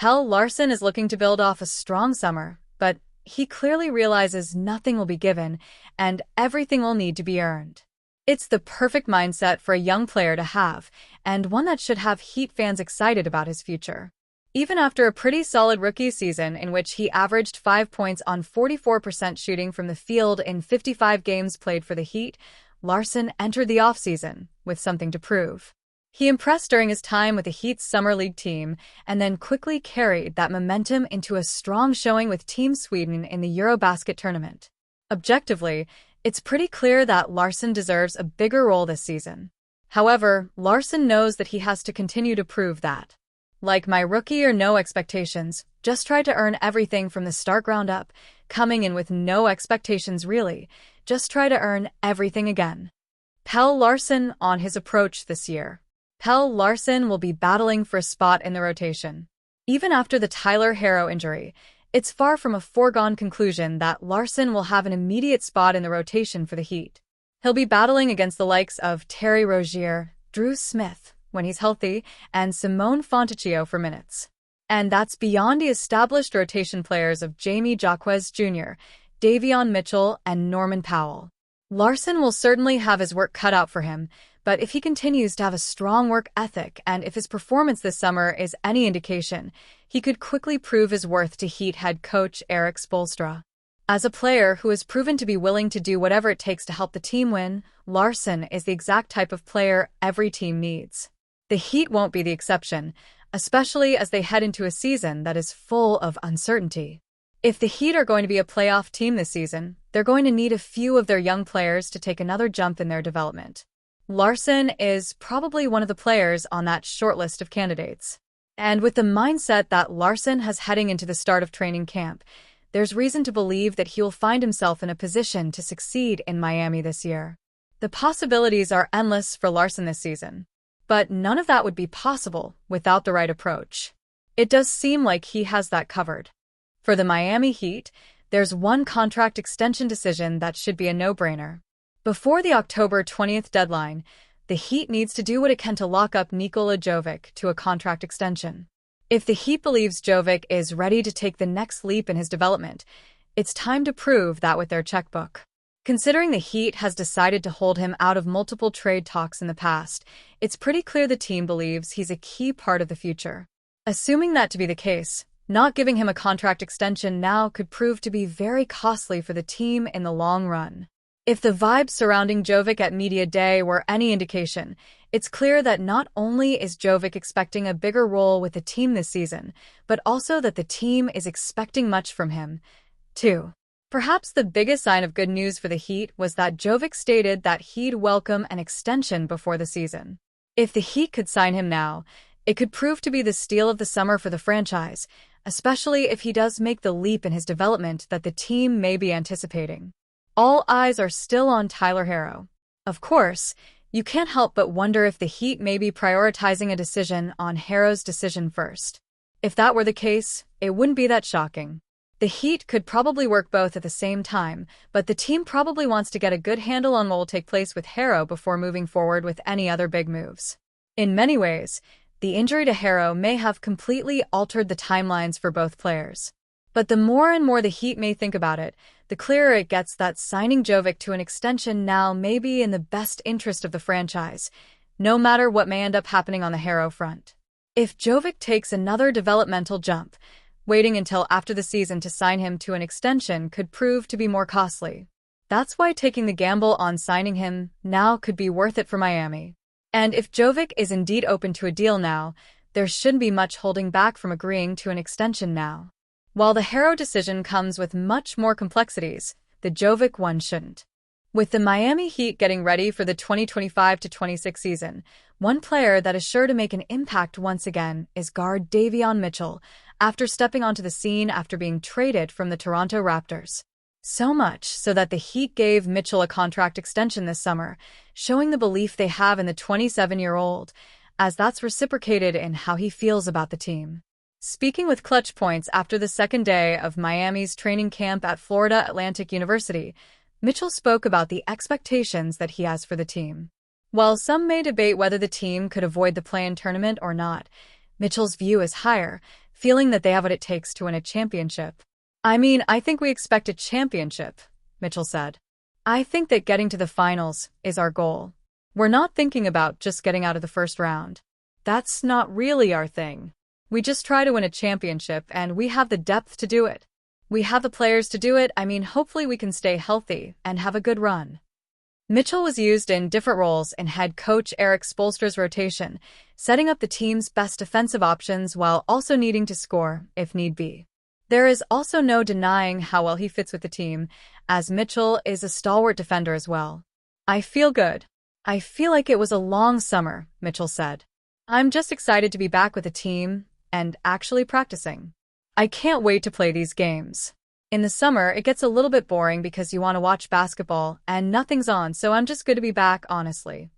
Pelle Larsson is looking to build off a strong summer, but he clearly realizes nothing will be given and everything will need to be earned. It's the perfect mindset for a young player to have, and one that should have Heat fans excited about his future. Even after a pretty solid rookie season in which he averaged 5 points on 44% shooting from the field in 55 games played for the Heat, Larsson entered the offseason with something to prove. He impressed during his time with the Heat's Summer League team and then quickly carried that momentum into a strong showing with Team Sweden in the Eurobasket tournament. Objectively, it's pretty clear that Larsson deserves a bigger role this season. However, Larsson knows that he has to continue to prove that. Like my rookie or no expectations, just try to earn everything from the start ground up, coming in with no expectations really, just try to earn everything again. Pelle Larsson on his approach this year. Pelle Larsson will be battling for a spot in the rotation. Even after the Tyler Herro injury, it's far from a foregone conclusion that Larsson will have an immediate spot in the rotation for the Heat. He'll be battling against the likes of Terry Rozier, Drew Smith, when he's healthy, and Simone Fontecchio for minutes. And that's beyond the established rotation players of Jamie Jaquez Jr., Davion Mitchell, and Norman Powell. Larsson will certainly have his work cut out for him, but if he continues to have a strong work ethic and if his performance this summer is any indication, he could quickly prove his worth to Heat head coach Erik Spoelstra. As a player who has proven to be willing to do whatever it takes to help the team win, Larsson is the exact type of player every team needs. The Heat won't be the exception, especially as they head into a season that is full of uncertainty. If the Heat are going to be a playoff team this season, they're going to need a few of their young players to take another jump in their development. Larsson is probably one of the players on that short list of candidates. And with the mindset that Larsson has heading into the start of training camp, there's reason to believe that he will find himself in a position to succeed in Miami this year. The possibilities are endless for Larsson this season, but none of that would be possible without the right approach. It does seem like he has that covered. For the Miami Heat, there's one contract extension decision that should be a no-brainer. Before the October 20th deadline, the Heat needs to do what it can to lock up Nikola Jovic to a contract extension. If the Heat believes Jovic is ready to take the next leap in his development, it's time to prove that with their checkbook. Considering the Heat has decided to hold him out of multiple trade talks in the past, it's pretty clear the team believes he's a key part of the future. Assuming that to be the case, not giving him a contract extension now could prove to be very costly for the team in the long run. If the vibes surrounding Jovic at Media Day were any indication, it's clear that not only is Jovic expecting a bigger role with the team this season, but also that the team is expecting much from him, too. Perhaps the biggest sign of good news for the Heat was that Jovic stated that he'd welcome an extension before the season. If the Heat could sign him now, it could prove to be the steal of the summer for the franchise, especially if he does make the leap in his development that the team may be anticipating. All eyes are still on Tyler Herro. Of course, you can't help but wonder if the Heat may be prioritizing a decision on Herro's decision first. If that were the case, it wouldn't be that shocking. The Heat could probably work both at the same time, but the team probably wants to get a good handle on what will take place with Herro before moving forward with any other big moves. In many ways, the injury to Herro may have completely altered the timelines for both players. But the more and more the Heat may think about it, the clearer it gets that signing Jovic to an extension now may be in the best interest of the franchise, no matter what may end up happening on the Herro front. If Jovic takes another developmental jump, waiting until after the season to sign him to an extension could prove to be more costly. That's why taking the gamble on signing him now could be worth it for Miami. And if Jovic is indeed open to a deal now, there shouldn't be much holding back from agreeing to an extension now. While the Herro decision comes with much more complexities, the Jovic one shouldn't. With the Miami Heat getting ready for the 2025-26 season, one player that is sure to make an impact once again is guard Davion Mitchell, after stepping onto the scene after being traded from the Toronto Raptors. So much so that the Heat gave Mitchell a contract extension this summer, showing the belief they have in the 27-year-old, as that's reciprocated in how he feels about the team. Speaking with Clutch Points after the second day of Miami's training camp at Florida Atlantic University, Mitchell spoke about the expectations that he has for the team. While some may debate whether the team could avoid the play-in tournament or not, Mitchell's view is higher, feeling that they have what it takes to win a championship. I mean, I think we expect a championship, Mitchell said. I think that getting to the finals is our goal. We're not thinking about just getting out of the first round. That's not really our thing. We just try to win a championship, and we have the depth to do it. We have the players to do it. I mean, hopefully we can stay healthy and have a good run. Mitchell was used in different roles in head coach Erik Spoelstra's rotation, setting up the team's best defensive options while also needing to score if need be. There is also no denying how well he fits with the team, as Mitchell is a stalwart defender as well. I feel good. I feel like it was a long summer, Mitchell said. I'm just excited to be back with the team and actually practicing. I can't wait to play these games. In the summer, it gets a little bit boring because you want to watch basketball and nothing's on, so I'm just good to be back, honestly.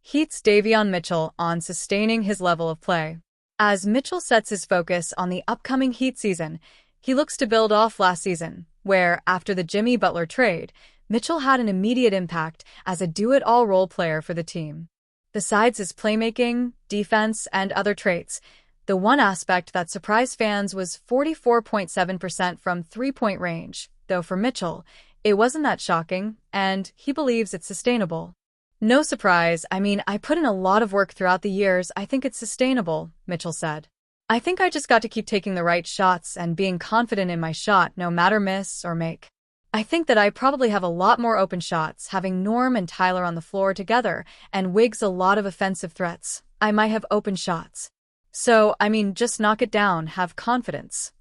Heat's Davion Mitchell on sustaining his level of play. As Mitchell sets his focus on the upcoming Heat season, he looks to build off last season, where, after the Jimmy Butler trade, Mitchell had an immediate impact as a do-it-all role player for the team. Besides his playmaking, defense, and other traits, the one aspect that surprised fans was 44.7% from three-point range, though for Mitchell, it wasn't that shocking, and he believes it's sustainable. No surprise, I mean, I put in a lot of work throughout the years, I think it's sustainable, Mitchell said. I think I just got to keep taking the right shots and being confident in my shot no matter miss or make. I think that I probably have a lot more open shots, having Norm and Tyler on the floor together, and Wiggs a lot of offensive threats. I might have open shots. So, I mean, just knock it down, have confidence.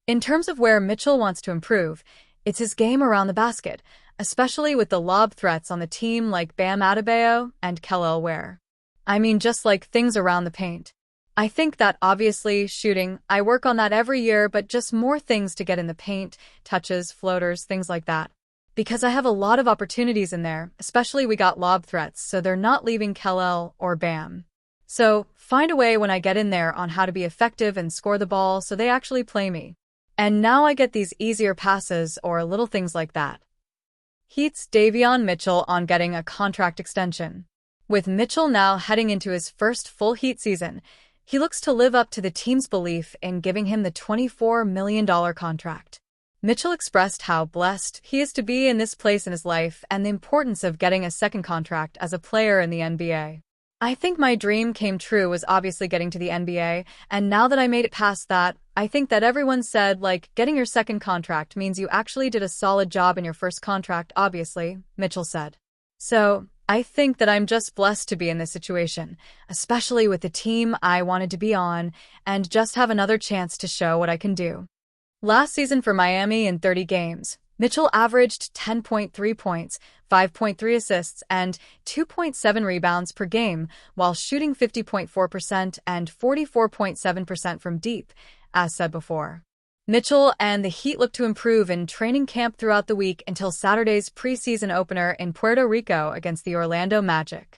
In terms of where Mitchell wants to improve, it's his game around the basket, especially with the lob threats on the team like Bam Adebayo and Kel'el Ware. I mean, just like things around the paint. I think that obviously shooting, I work on that every year, but just more things to get in the paint, touches, floaters, things like that. Because I have a lot of opportunities in there, especially we got lob threats, so they're not leaving Kel'el or Bam. So, find a way when I get in there on how to be effective and score the ball so they actually play me. And now I get these easier passes or little things like that. Heat's Davion Mitchell on getting a contract extension. With Mitchell now heading into his first full Heat season, he looks to live up to the team's belief in giving him the $24 million contract. Mitchell expressed how blessed he is to be in this place in his life and the importance of getting a second contract as a player in the NBA. I think my dream came true was obviously getting to the NBA, and now that I made it past that, I think that everyone said, like, getting your second contract means you actually did a solid job in your first contract, obviously, Mitchell said. So, I think that I'm just blessed to be in this situation, especially with the team I wanted to be on, and just have another chance to show what I can do. Last season for Miami in 30 games, Mitchell averaged 10.3 points, 5.3 assists, and 2.7 rebounds per game, while shooting 50.4% and 44.7% from deep, as said before. Mitchell and the Heat look to improve in training camp throughout the week until Saturday's preseason opener in Puerto Rico against the Orlando Magic.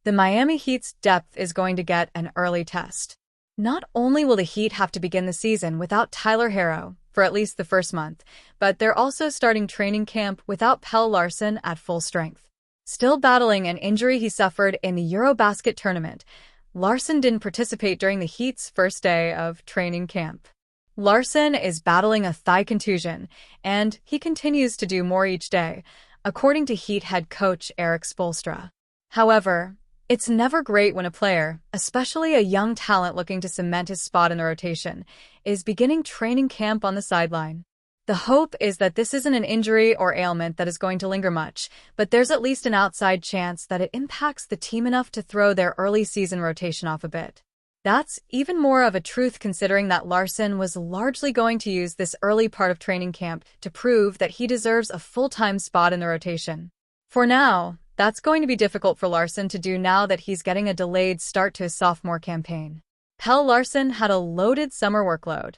The Miami Heat's depth is going to get an early test. Not only will the Heat have to begin the season without Tyler Herro for at least the first month, but they're also starting training camp without Pelle Larsson at full strength. Still battling an injury he suffered in the Eurobasket tournament, Larsson didn't participate during the Heat's first day of training camp. Larsson is battling a thigh contusion, and he continues to do more each day, according to Heat head coach Erik Spoelstra. However, it's never great when a player, especially a young talent looking to cement his spot in the rotation, is beginning training camp on the sideline. The hope is that this isn't an injury or ailment that is going to linger much, but there's at least an outside chance that it impacts the team enough to throw their early season rotation off a bit. That's even more of a truth considering that Larsson was largely going to use this early part of training camp to prove that he deserves a full-time spot in the rotation. For now, that's going to be difficult for Larsson to do now that he's getting a delayed start to his sophomore campaign. Pelle Larsson had a loaded summer workload.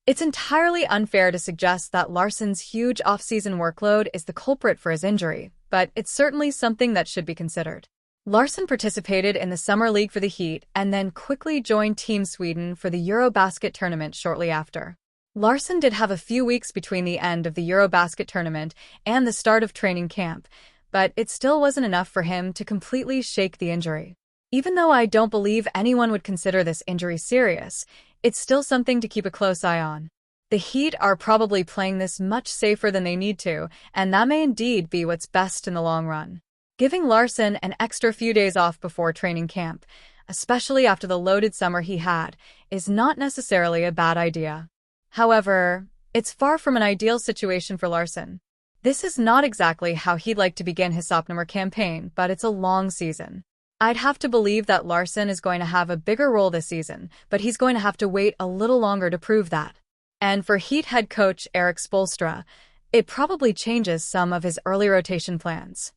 It's entirely unfair to suggest that Larsson's huge off-season workload is the culprit for his injury, but it's certainly something that should be considered. Larsson participated in the Summer League for the Heat and then quickly joined Team Sweden for the Eurobasket tournament shortly after. Larsson did have a few weeks between the end of the Eurobasket tournament and the start of training camp, but it still wasn't enough for him to completely shake the injury. Even though I don't believe anyone would consider this injury serious, it's still something to keep a close eye on. The Heat are probably playing this much safer than they need to, and that may indeed be what's best in the long run. Giving Larson an extra few days off before training camp, especially after the loaded summer he had, is not necessarily a bad idea. However, it's far from an ideal situation for Larson. This is not exactly how he'd like to begin his sophomore campaign, but it's a long season. I'd have to believe that Larson is going to have a bigger role this season, but he's going to have to wait a little longer to prove that. And for Heat head coach Erik Spoelstra, it probably changes some of his early rotation plans.